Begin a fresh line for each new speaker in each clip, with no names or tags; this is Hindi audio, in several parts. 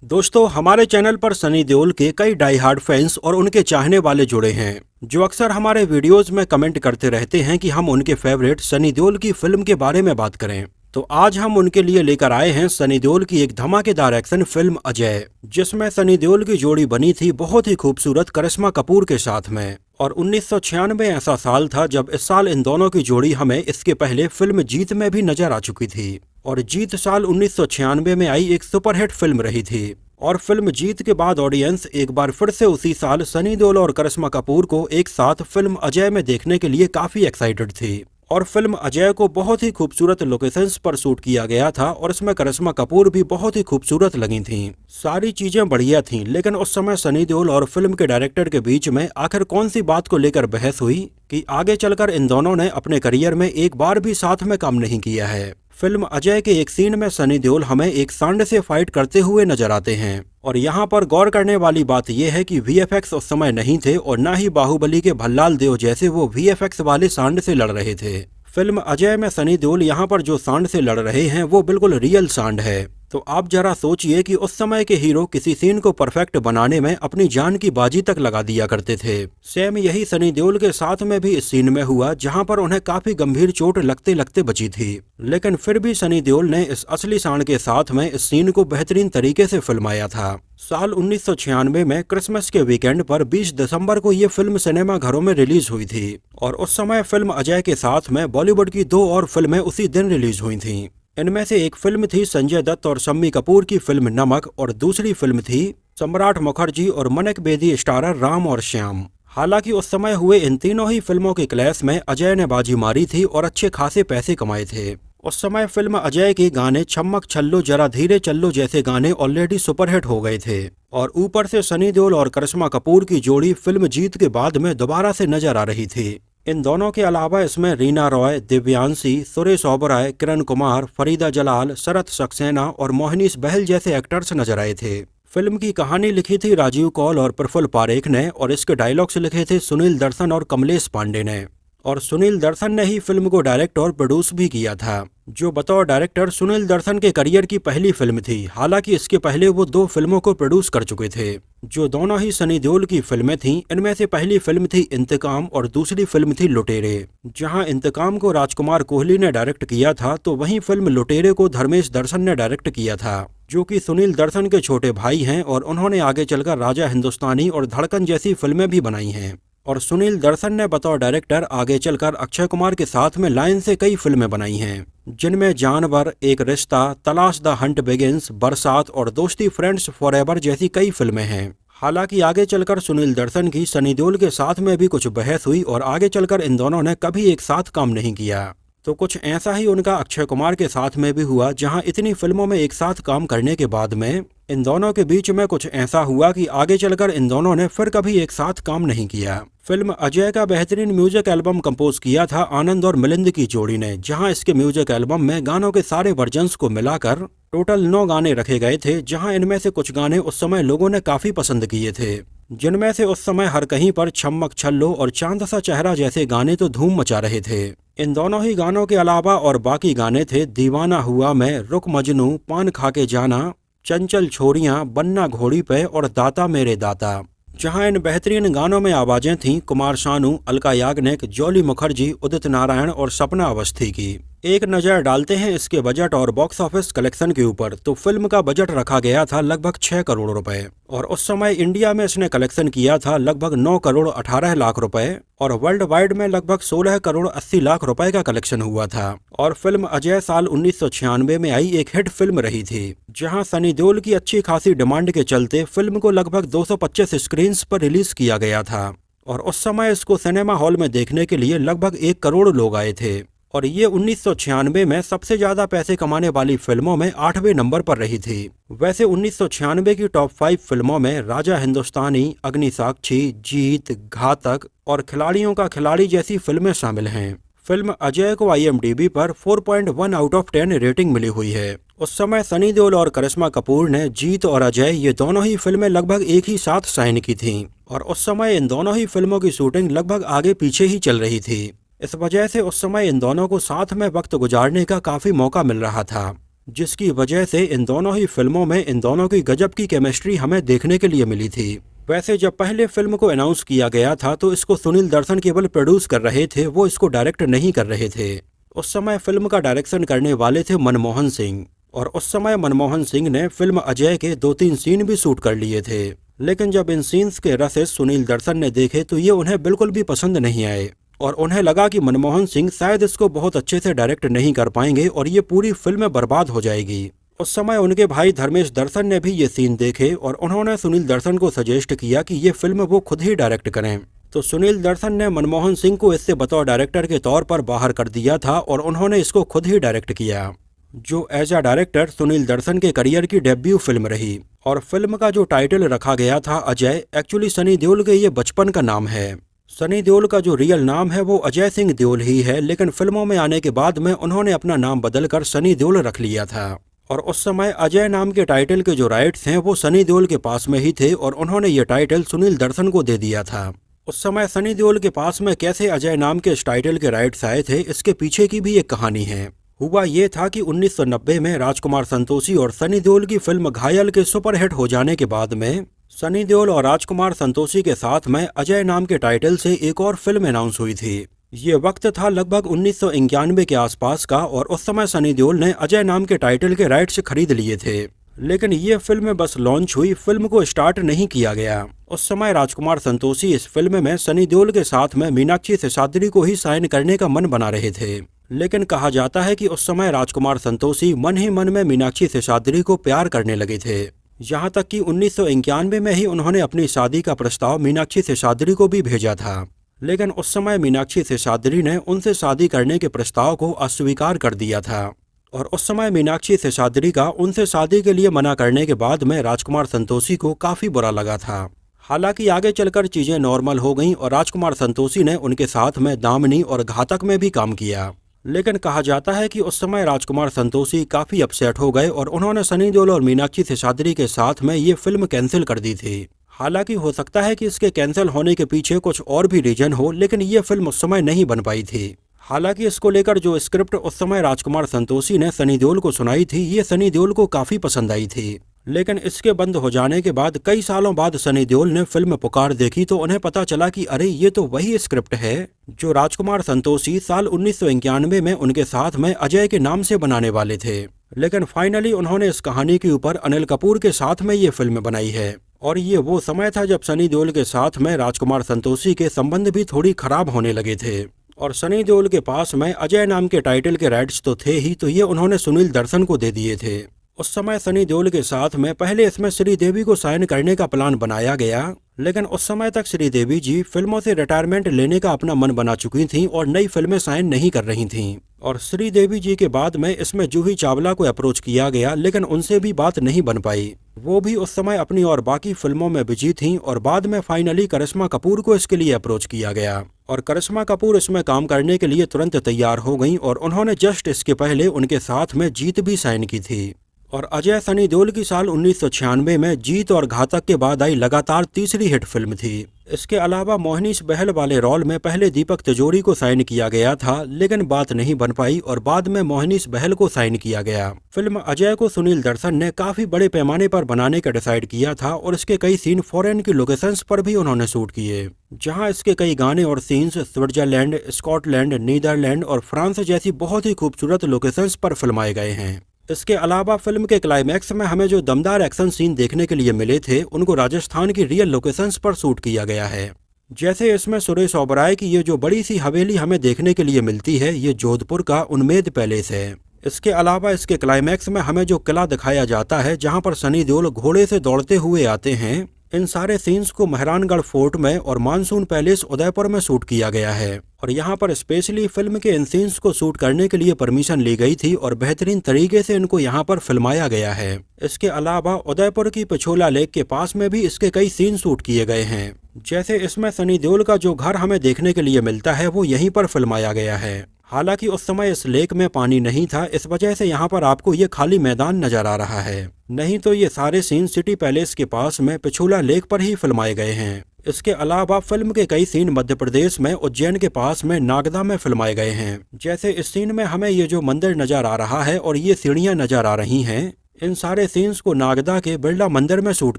दोस्तों, हमारे चैनल पर सनी देओल के कई डाई हार्ड फैंस और उनके चाहने वाले जुड़े हैं, जो अक्सर हमारे वीडियोस में कमेंट करते रहते हैं कि हम उनके फेवरेट सनी देओल की फिल्म के बारे में बात करें। तो आज हम उनके लिए लेकर आए हैं सनी देओल की एक धमाकेदार एक्शन फिल्म अजय, जिसमें सनी देओल की जोड़ी बनी थी बहुत ही खूबसूरत करिश्मा कपूर के साथ में। और 1996 ऐसा साल था जब इस साल इन दोनों की जोड़ी हमें इसके पहले फिल्म जीत में भी नजर आ चुकी थी। और जीत साल 1996 में आई एक सुपरहिट फिल्म रही थी। और फिल्म जीत के बाद ऑडियंस एक बार फिर से उसी साल सनी देओल और करिश्मा कपूर को एक साथ फिल्म अजय में देखने के लिए काफी एक्साइटेड थी। और फिल्म अजय को बहुत ही खूबसूरत लोकेशंस पर शूट किया गया था और इसमें करिश्मा कपूर भी बहुत ही खूबसूरत लगी थीं। सारी चीजें बढ़िया थीं, लेकिन उस समय सनी देओल और फिल्म के डायरेक्टर के बीच में आखिर कौन सी बात को लेकर बहस हुई कि आगे चलकर इन दोनों ने अपने करियर में एक बार भी साथ में काम नहीं किया है। फिल्म अजय के एक सीन में सनी देओल हमें एक सांड से फाइट करते हुए नजर आते हैं। और यहाँ पर गौर करने वाली बात यह है कि वीएफएक्स उस समय नहीं थे और न ही बाहुबली के भल्लाल देव जैसे वो वीएफएक्स वाले सांड से लड़ रहे थे। फिल्म अजय में सनी देओल यहाँ पर जो सांड से लड़ रहे हैं वो बिल्कुल रियल सांड है। तो आप जरा सोचिए कि उस समय के हीरो किसी सीन को परफेक्ट बनाने में अपनी जान की बाजी तक लगा दिया करते थे। सेम यही सनी देओल के साथ में भी इस सीन में हुआ, जहां पर उन्हें काफी गंभीर चोट लगते लगते बची थी। लेकिन फिर भी सनी देओल ने इस असली सांड के साथ में इस सीन को बेहतरीन तरीके से फिल्माया था। साल 1996 में क्रिसमस के वीकेंड पर 20 दिसंबर को ये फिल्म सिनेमा घरों में रिलीज हुई थी। और उस समय फिल्म अजय के साथ में बॉलीवुड की 2 और फिल्में उसी दिन रिलीज हुई थीं। इनमें से एक फिल्म थी संजय दत्त और शम्मी कपूर की फिल्म नमक, और दूसरी फिल्म थी सम्राट मुखर्जी और मनक बेदी स्टारर राम और श्याम। हालांकि उस समय हुए इन तीनों ही फिल्मों के क्लैश में अजय ने बाजी मारी थी और अच्छे खासे पैसे कमाए थे। उस समय फिल्म अजय के गाने छम्मक छल्लो जरा धीरे चल्लो जैसे गाने ऑलरेडी सुपरहिट हो गए थे। और ऊपर से सनी देओल और करिश्मा कपूर की जोड़ी फिल्म जीत के बाद में दोबारा से नजर आ रही थी। इन दोनों के अलावा इसमें रीना रॉय, दिव्यांशी, सुरेश ओबराय, किरण कुमार, फरीदा जलाल, शरत सक्सेना और मोहनीश बहल जैसे एक्टर्स नजर आए थे। फिल्म की कहानी लिखी थी राजीव कौल और प्रफुल्ल पारेख ने, और इसके डायलॉग्स लिखे थे सुनील दर्शन और कमलेश पांडे ने। और सुनील दर्शन ने ही फिल्म को डायरेक्ट और प्रोड्यूस भी किया था, जो बतौर डायरेक्टर सुनील दर्शन के करियर की पहली फिल्म थी। हालांकि इसके पहले वो 2 फिल्मों को प्रोड्यूस कर चुके थे, जो दोनों ही सनी देओल की फिल्में थीं। इनमें से पहली फिल्म थी इंतकाम और दूसरी फिल्म थी लुटेरे। जहां इंतकाम को राजकुमार कोहली ने डायरेक्ट किया था, तो वहीं फिल्म लुटेरे को धर्मेश दर्शन ने डायरेक्ट किया था, जो कि सुनील दर्शन के छोटे भाई हैं। और उन्होंने आगे चलकर राजा हिंदुस्तानी और धड़कन जैसी फिल्में भी बनाई हैं। और सुनील दर्शन ने बतौर डायरेक्टर आगे चलकर अक्षय कुमार के साथ में लाइन से कई फिल्में बनाई हैं, जिनमें जानवर, एक रिश्ता, तलाश द हंट बिगिंस, बरसात और दोस्ती फ्रेंड्स फॉरएवर जैसी कई फिल्में हैं। हालांकि आगे चलकर सुनील दर्शन की सनी देओल के साथ में भी कुछ बहस हुई और आगे चलकर इन दोनों ने कभी एक साथ काम नहीं किया। तो कुछ ऐसा ही उनका अक्षय कुमार के साथ में भी हुआ, जहां इतनी फिल्मों में एक साथ काम करने के बाद में इन दोनों के बीच में कुछ ऐसा हुआ कि आगे चलकर इन दोनों ने फिर कभी एक साथ काम नहीं किया। फिल्म अजय का बेहतरीन म्यूजिक एल्बम कंपोज किया था आनंद और मिलिंद की जोड़ी ने, जहां इसके म्यूजिक एल्बम में गानों के सारे वर्जन्स को मिलाकर टोटल 9 गाने रखे गए थे, जहां इनमें से कुछ गाने उस समय लोगों ने काफी पसंद किए थे, जिनमें से उस समय हर कहीं पर छम्मक छल्लो और चांद सा चेहरा जैसे गाने तो धूम मचा रहे थे। इन दोनों ही गानों के अलावा और बाकी गाने थे दीवाना हुआ मैं, रुक मजनू, पान खा के जाना, चंचल छोरियां, बन्ना घोड़ी पे और दाता मेरे दाता। जहां इन बेहतरीन गानों में आवाजें थीं कुमार शानू, अलका याग्निक, जॉली मुखर्जी, उदित नारायण और सपना अवस्थी की। एक नज़र डालते हैं इसके बजट और बॉक्स ऑफिस कलेक्शन के ऊपर। तो फिल्म का बजट रखा गया था लगभग 6 करोड़ रुपए, और उस समय इंडिया में इसने कलेक्शन किया था लगभग 9 करोड़ 18 लाख रुपए, और वर्ल्ड वाइड में लगभग 16 करोड़ 80 लाख रुपए का कलेक्शन हुआ था। और फिल्म अजय साल 1996 में आई एक हिट फिल्म रही थी, जहां सनी देओल की अच्छी खासी डिमांड के चलते फिल्म को लगभग 225 स्क्रीन पर रिलीज किया गया था। और उस समय इसको सिनेमा हॉल में देखने के लिए लगभग 1 करोड़ लोग आए थे। और ये 1996 में सबसे ज्यादा पैसे कमाने वाली फिल्मों में 8वें नंबर पर रही थी। वैसे 1996 की टॉप 5 फिल्मों में राजा हिंदुस्तानी, अग्निसाक्षी, जीत, घातक और खिलाड़ियों का खिलाड़ी जैसी फिल्में शामिल हैं। फिल्म अजय को IMDb पर 4.1 आउट ऑफ 10 रेटिंग मिली हुई है। उस समय सनी देओल और करिश्मा कपूर ने जीत और अजय ये दोनों ही फिल्में लगभग एक ही साथ साइन की थीं, और उस समय इन दोनों ही फिल्मों की शूटिंग लगभग आगे पीछे ही चल रही थी। इस वजह से उस समय इन दोनों को साथ में वक्त गुजारने का काफी मौका मिल रहा था। जिसकी वजह से इन दोनों ही फिल्मों में इन दोनों की गजब की केमिस्ट्री हमें देखने के लिए मिली थी। वैसे जब पहले फिल्म को अनाउंस किया गया था तो इसको सुनील दर्शन केवल प्रोड्यूस कर रहे थे, वो इसको डायरेक्ट नहीं कर रहे थे। उस समय फिल्म का डायरेक्शन करने वाले थे मनमोहन सिंह, और उस समय मनमोहन सिंह ने फिल्म अजय के 2-3 सीन भी शूट कर लिए थे। लेकिन जब इन सीन्स के रसेस सुनील दर्शन ने देखे तो ये उन्हें बिल्कुल भी पसंद नहीं आए, और उन्हें लगा कि मनमोहन सिंह शायद इसको बहुत अच्छे से डायरेक्ट नहीं कर पाएंगे और ये पूरी फिल्म बर्बाद हो जाएगी। उस समय उनके भाई धर्मेश दर्शन ने भी ये सीन देखे और उन्होंने सुनील दर्शन को सजेस्ट किया कि ये फिल्म वो खुद ही डायरेक्ट करें। तो सुनील दर्शन ने मनमोहन सिंह को इससे बतौर डायरेक्टर के तौर पर बाहर कर दिया था और उन्होंने इसको खुद ही डायरेक्ट किया, जो एज अ डायरेक्टर सुनील दर्शन के करियर की डेब्यू फिल्म रही। और फिल्म का जो टाइटल रखा गया था अजय, एक्चुअली सनी देओल के ये बचपन का नाम है। सनी देओल का जो रियल नाम है वो अजय सिंह देओल ही है, लेकिन फिल्मों में आने के बाद में उन्होंने अपना नाम बदलकर सनी देओल रख लिया था। और उस समय अजय नाम के टाइटल के जो राइट्स हैं वो सनी देओल के पास में ही थे और उन्होंने ये टाइटल सुनील दर्शन को दे दिया था। उस समय सनी देओल के पास में कैसे अजय नाम के इस टाइटल के राइट्स आए थे, इसके पीछे की भी एक कहानी है। हुआ ये था कि 1990 में राजकुमार संतोषी और सनी देओल की फिल्म घायल के सुपरहिट हो जाने के बाद में सनी देओल और राजकुमार संतोषी के साथ में अजय नाम के टाइटल से एक और फिल्म अनाउंस हुई थी। ये वक्त था लगभग 1991 के आसपास का, और उस समय सनी देओल ने अजय नाम के टाइटल के राइट्स खरीद लिए थे। लेकिन ये फिल्म बस लॉन्च हुई, फिल्म को स्टार्ट नहीं किया गया। उस समय राजकुमार संतोषी इस फिल्म में सनी देओल के साथ में मीनाक्षी शेषाद्री को ही साइन करने का मन बना रहे थे। लेकिन कहा जाता है कि उस समय राजकुमार संतोषी मन ही मन में मीनाक्षी शेषाद्री को प्यार करने लगे थे। यहाँ तक कि 1991 में ही उन्होंने अपनी शादी का प्रस्ताव मीनाक्षी शेषाद्री को भी भेजा था। लेकिन उस समय मीनाक्षी शेषाद्री ने उनसे शादी करने के प्रस्ताव को अस्वीकार कर दिया था, और उस समय मीनाक्षी शेषाद्री का उनसे शादी के लिए मना करने के बाद में राजकुमार संतोषी को काफी बुरा लगा था। हालांकि आगे चलकर चीजें नॉर्मल हो गईं और राजकुमार संतोषी ने उनके साथ में दामिनी और घातक में भी काम किया। लेकिन कहा जाता है कि उस समय राजकुमार संतोषी काफी अपसेट हो गए और उन्होंने सनी देओल और मीनाक्षी शेषाद्री के साथ में ये फिल्म कैंसिल कर दी थी। हालांकि हो सकता है कि इसके कैंसिल होने के पीछे कुछ और भी रीजन हो, लेकिन ये फिल्म उस समय नहीं बन पाई थी। हालांकि इसको लेकर जो स्क्रिप्ट उस समय राजकुमार संतोषी ने सनी देओल को सुनाई थी, ये सनी देओल को काफी पसंद आई थी। लेकिन इसके बंद हो जाने के बाद कई सालों बाद सनी देओल ने फिल्म पुकार देखी तो उन्हें पता चला कि अरे ये तो वही स्क्रिप्ट है जो राजकुमार संतोषी साल 1991 में उनके साथ में अजय के नाम से बनाने वाले थे। लेकिन फाइनली उन्होंने इस कहानी के ऊपर अनिल कपूर के साथ में ये फिल्म बनाई है। और ये वो समय था जब सनी देओल के साथ में राजकुमार संतोषी के संबंध भी थोड़ी खराब होने लगे थे, और सनी देओल के पास में अजय नाम के टाइटल के राइट्स तो थे ही, तो ये उन्होंने सुनील दर्शन को दे दिए थे। उस समय सनी देओल के साथ में पहले इसमें श्रीदेवी को साइन करने का प्लान बनाया गया, लेकिन उस समय तक श्रीदेवी जी फिल्मों से रिटायरमेंट लेने का अपना मन बना चुकी थीं और नई फिल्में साइन नहीं कर रही थीं। और श्रीदेवी जी के बाद में इसमें जूही चावला को अप्रोच किया गया, लेकिन उनसे भी बात नहीं बन पाई। वो भी उस समय अपनी और बाकी फिल्मों में बिजी थीं, और बाद में फाइनली करिश्मा कपूर को इसके लिए अप्रोच किया गया, और करिश्मा कपूर इसमें काम करने के लिए तुरंत तैयार हो गईं, और उन्होंने जस्ट इसके पहले उनके साथ में जीत भी साइन की थी। और अजय सनी देओल की साल 1996 में जीत और घातक के बाद आई लगातार तीसरी हिट फिल्म थी। इसके अलावा मोहनीश बहल वाले रोल में पहले दीपक तिजोरी को साइन किया गया था, लेकिन बात नहीं बन पाई और बाद में मोहनीश बहल को साइन किया गया। फिल्म अजय को सुनील दर्शन ने काफी बड़े पैमाने पर बनाने का डिसाइड किया था, और इसके कई सीन फॉरेन की लोकेशंस पर भी उन्होंने शूट किए, जहां इसके कई गाने और सीन्स स्विट्जरलैंड, स्कॉटलैंड, नीदरलैंड और फ्रांस जैसी बहुत ही खूबसूरत लोकेशंस पर फिल्माए गए हैं। इसके अलावा फिल्म के क्लाइमैक्स में हमें जो दमदार एक्शन सीन देखने के लिए मिले थे, उनको राजस्थान की रियल लोकेशंस पर शूट किया गया है। जैसे इसमें सुरेश ओबराय की ये जो बड़ी सी हवेली हमें देखने के लिए मिलती है, ये जोधपुर का उन्मेद पैलेस है। इसके अलावा इसके क्लाइमैक्स में हमें जो किला दिखाया जाता है जहां पर सनी देओल घोड़े से दौड़ते हुए आते हैं, इन सारे सीन्स को मेहरानगढ़ फोर्ट में और मानसून पैलेस उदयपुर में शूट किया गया है। और यहाँ पर स्पेशली फिल्म के इन सीन्स को शूट करने के लिए परमिशन ली गई थी और बेहतरीन तरीके से इनको यहाँ पर फिल्माया गया है। इसके अलावा उदयपुर की पिछोला लेक के पास में भी इसके कई सीन शूट किए गए हैं। जैसे इसमें सनी देओल का जो घर हमें देखने के लिए मिलता है वो यहीं पर फिल्माया गया है। हालांकि उस समय इस लेक में पानी नहीं था, इस वजह से यहाँ पर आपको ये खाली मैदान नजर आ रहा है, नहीं तो ये सारे सीन सिटी पैलेस के पास में पिछोला लेक पर ही फिल्माए गए हैं। इसके अलावा फिल्म के कई सीन मध्य प्रदेश में उज्जैन के पास में नागदा में फिल्माए गए हैं। जैसे इस सीन में हमें ये जो मंदिर नजर आ रहा है और ये सीढ़ियां नजर आ रही हैं, इन सारे सीन्स को नागदा के बिरला मंदिर में शूट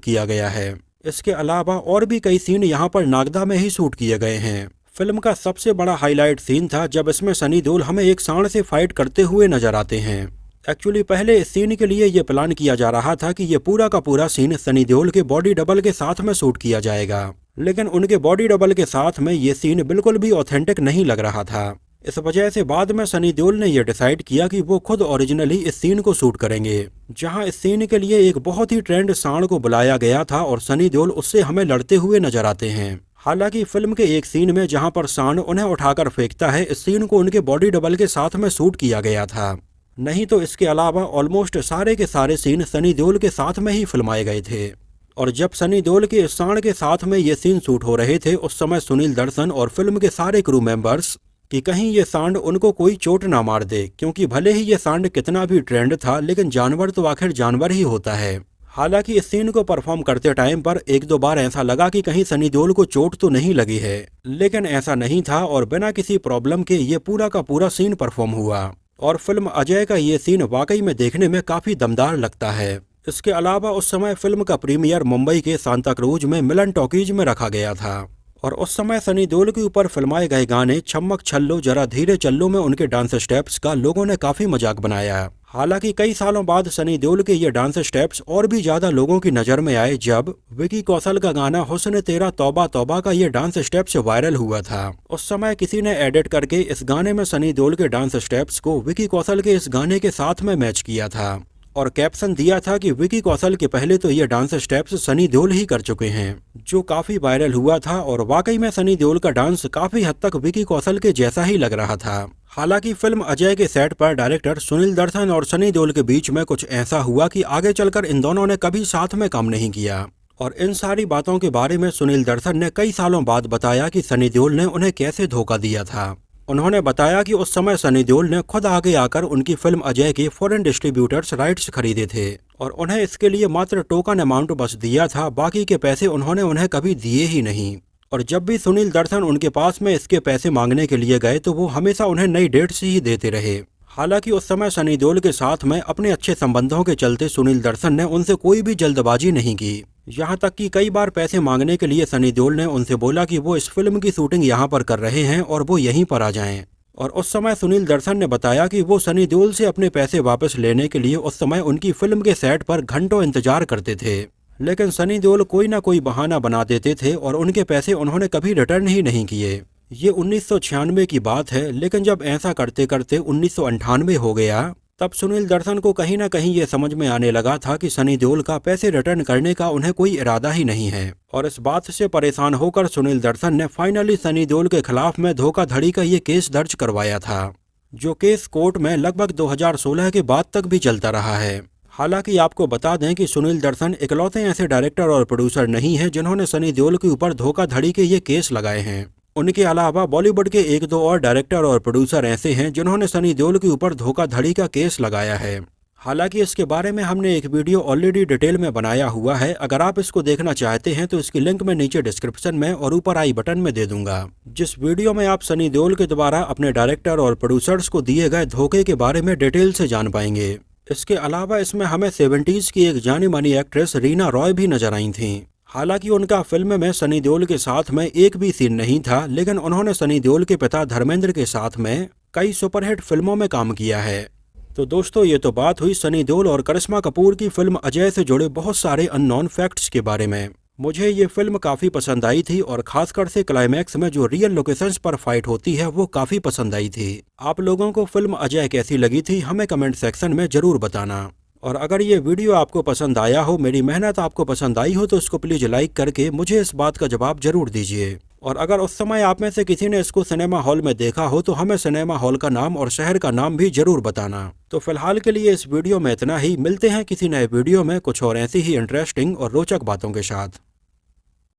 किया गया है। इसके अलावा और भी कई सीन यहाँ पर नागदा में ही शूट किए गए हैं। फिल्म का सबसे बड़ा हाईलाइट सीन था जब इसमें सनी देओल हमें एक सांड से फाइट करते हुए नजर आते हैं। एक्चुअली पहले इस सीन के लिए ये प्लान किया जा रहा था कि ये पूरा का पूरा सीन सनी देओल के बॉडी डबल के साथ में शूट किया जाएगा, लेकिन उनके बॉडी डबल के साथ में ये सीन बिल्कुल भी ऑथेंटिक नहीं लग रहा था। इस वजह से बाद में सनी देओल ने यह डिसाइड किया कि वो खुद ओरिजिनली इस सीन को शूट करेंगे, जहां इस सीन के लिए एक बहुत ही ट्रेंड सांड को बुलाया गया था और सनी देओल उससे हमें लड़ते हुए नजर आते हैं। हालांकि फिल्म के एक सीन में जहां पर सांड उन्हें उठाकर फेंकता है, इस सीन को उनके बॉडी डबल के साथ में शूट किया गया था। नहीं तो इसके अलावा ऑलमोस्ट सारे के सारे सीन सनी देओल के साथ में ही फिल्माए गए थे। और जब सनी देओल के इस सांड के साथ में ये सीन शूट हो रहे थे, उस समय सुनील दर्शन और फिल्म के सारे क्रू मेंबर्स कि कहीं ये सांड उनको कोई चोट ना मार दे, क्योंकि भले ही ये सांड कितना भी ट्रेंड था, लेकिन जानवर तो आखिर जानवर ही होता है। हालांकि इस सीन को परफॉर्म करते टाइम पर एक दो बार ऐसा लगा कि कहीं सनी देओल को चोट तो नहीं लगी है, लेकिन ऐसा नहीं था और बिना किसी प्रॉब्लम के ये पूरा का पूरा सीन परफॉर्म हुआ। और फिल्म अजय का ये सीन वाकई में देखने में काफी दमदार लगता है। इसके अलावा उस समय फिल्म का प्रीमियर मुंबई के सांता क्रूज में मिलन टॉकीज में रखा गया था और उस समय सनी देओल के ऊपर फिल्माए गए गाने छम्मक छल्लो जरा धीरे चल्लो में उनके डांस स्टेप्स का लोगों ने काफी मजाक बनाया। हालांकि कई सालों बाद सनी देओल के ये डांस स्टेप्स और भी ज्यादा लोगों की नजर में आए जब विकी कौशल का गाना हुस्न तेरा तौबा तौबा का ये डांस स्टेप्स वायरल हुआ था। उस समय किसी ने एडिट करके इस गाने में सनी देओल के डांस स्टेप्स को विकी कौशल के इस गाने के साथ में मैच किया था और कैप्शन दिया था कि विकी कौशल के पहले तो ये डांस स्टेप्स सनी देओल ही कर चुके हैं, जो काफी वायरल हुआ था। और वाकई में सनी देओल का डांस काफी हद तक विकी कौशल के जैसा ही लग रहा था। हालांकि फिल्म अजय के सेट पर डायरेक्टर सुनील दर्शन और सनी देओल के बीच में कुछ ऐसा हुआ कि आगे चलकर इन दोनों ने कभी साथ में काम नहीं किया। और इन सारी बातों के बारे में सुनील दर्शन ने कई सालों बाद बताया कि सनी देओल ने उन्हें कैसे धोखा दिया था। उन्होंने बताया कि उस समय सनी देओल ने खुद आगे आकर उनकी फिल्म अजय के फॉरेन डिस्ट्रीब्यूटर्स राइट्स खरीदे थे और उन्हें इसके लिए मात्र टोकन अमाउंट बस दिया था, बाकी के पैसे उन्होंने उन्हें कभी दिए ही नहीं। और जब भी सुनील दर्शन उनके पास में इसके पैसे मांगने के लिए गए तो वो हमेशा उन्हें नई डेट्स ही देते रहे। हालांकि उस समय सनी देओल के साथ में अपने अच्छे संबंधों के चलते सुनील दर्शन ने उनसे कोई भी जल्दबाजी नहीं की। यहाँ तक कि कई बार पैसे मांगने के लिए सनी देओल ने उनसे बोला कि वो इस फिल्म की शूटिंग यहाँ पर कर रहे हैं और वो यहीं पर आ जाएं। और उस समय सुनील दर्शन ने बताया कि वो सनी देओल से अपने पैसे वापस लेने के लिए उस समय उनकी फिल्म के सेट पर घंटों इंतजार करते थे, लेकिन सनी देओल कोई ना कोई बहाना बना देते थे और उनके पैसे उन्होंने कभी रिटर्न ही नहीं किए। ये 1996 की बात है, लेकिन जब ऐसा करते करते 1998 हो गया, तब सुनील दर्शन को कहीं ना कहीं ये समझ में आने लगा था कि सनी देओल का पैसे रिटर्न करने का उन्हें कोई इरादा ही नहीं है। और इस बात से परेशान होकर सुनील दर्शन ने फाइनली सनी देओल के खिलाफ में धोखाधड़ी का ये केस दर्ज करवाया था, जो केस कोर्ट में लगभग 2016 के बाद तक भी चलता रहा है। हालांकि आपको बता दें कि सुनील दर्शन इकलौते ऐसे डायरेक्टर और प्रोड्यूसर नहीं हैं जिन्होंने सनी देओल के ऊपर धोखाधड़ी के ये केस लगाए हैं। उनके अलावा बॉलीवुड के एक दो और डायरेक्टर और प्रोड्यूसर ऐसे हैं जिन्होंने सनी देओल के ऊपर धोखाधड़ी का केस लगाया है। हालांकि इसके बारे में हमने एक वीडियो ऑलरेडी डिटेल में बनाया हुआ है, अगर आप इसको देखना चाहते हैं तो इसकी लिंक मैं नीचे डिस्क्रिप्शन में और ऊपर आई बटन में दे दूंगा, जिस वीडियो में आप सनी देओल के द्वारा अपने डायरेक्टर और प्रोड्यूसर्स को दिए गए धोखे के बारे में डिटेल से जान पाएंगे। इसके अलावा इसमें हमें 70s की एक जानी मानी एक्ट्रेस रीना रॉय भी नजर आई थी। हालांकि उनका फिल्म में सनी देओल के साथ में एक भी सीन नहीं था, लेकिन उन्होंने सनी देओल के पिता धर्मेंद्र के साथ में कई सुपरहिट फिल्मों में काम किया है। तो दोस्तों, ये तो बात हुई सनी देओल और करिश्मा कपूर की फिल्म अजय से जुड़े बहुत सारे अननोन फैक्ट्स के बारे में। मुझे ये फिल्म काफी पसंद आई थी और खासकर से क्लाइमैक्स में जो रियल लोकेशंस पर फाइट होती है वो काफी पसंद आई थी। आप लोगों को फिल्म अजय कैसी लगी थी हमें कमेंट सेक्शन में जरूर बताना। और अगर ये वीडियो आपको पसंद आया हो, मेरी मेहनत आपको पसंद आई हो, तो इसको प्लीज लाइक करके मुझे इस बात का जवाब जरूर दीजिए। और अगर उस समय आप में से किसी ने इसको सिनेमा हॉल में देखा हो तो हमें सिनेमा हॉल का नाम और शहर का नाम भी जरूर बताना। तो फिलहाल के लिए इस वीडियो में इतना ही। मिलते हैं किसी नए वीडियो में कुछ और ऐसी ही इंटरेस्टिंग और रोचक बातों के साथ।